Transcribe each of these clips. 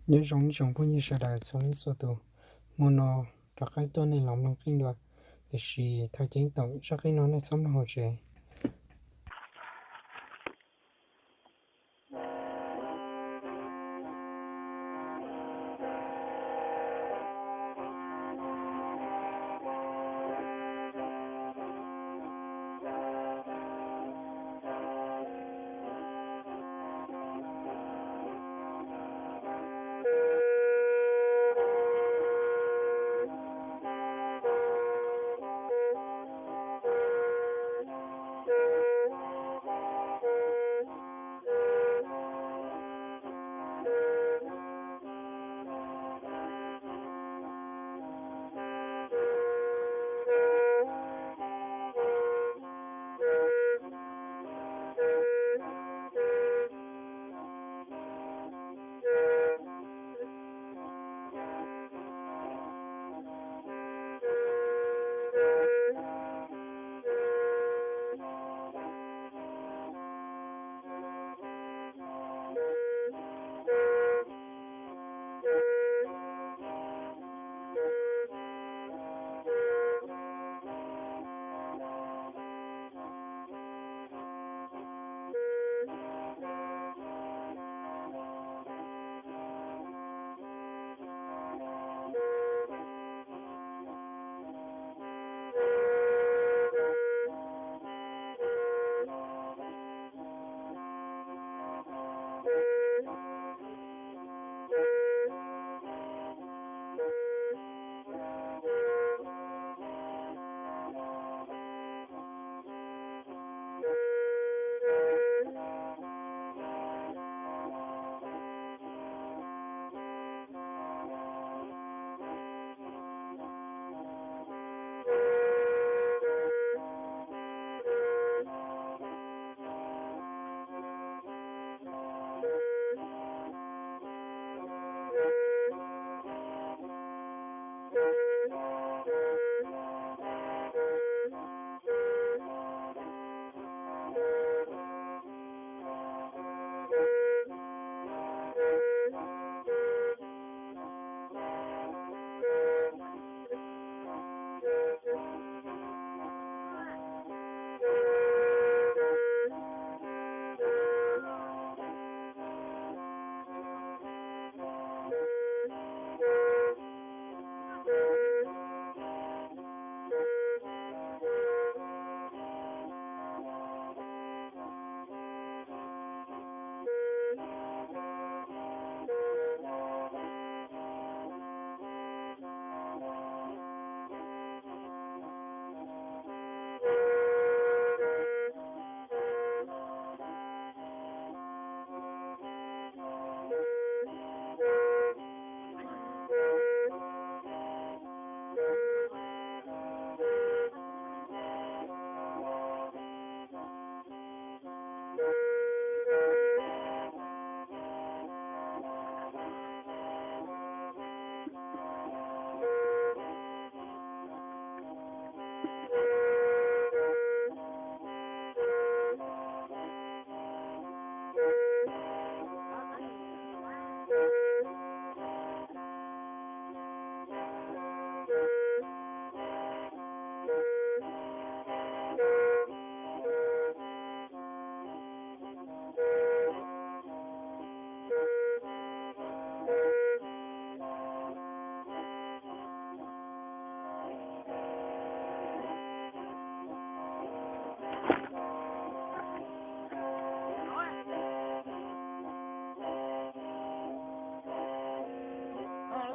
nhớ giống giống bao nhiêu sự đại số lý số tụ mono cho cáiตัวnày lòng lòng kinh được thì chỉ theo chính tổng cho cái nó này sống hồ chế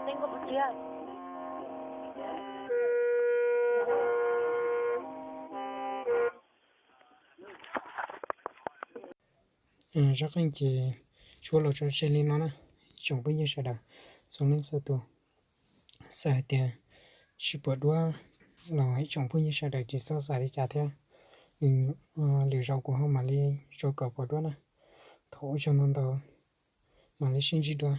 tengo oportunidad. chắc anh chị chúa lo cho xe lên nó nè chúng bây giờ sẽ đã xuống lên số tụ xài tiền chỉ bớt đua là hãy chúng bây giờ sẽ đã chỉ sau xài đi trả theo nhưng liệu rau của họ mà đi cho cậu bớt đua nè thổ cho nó tao mà lấy xin gì đua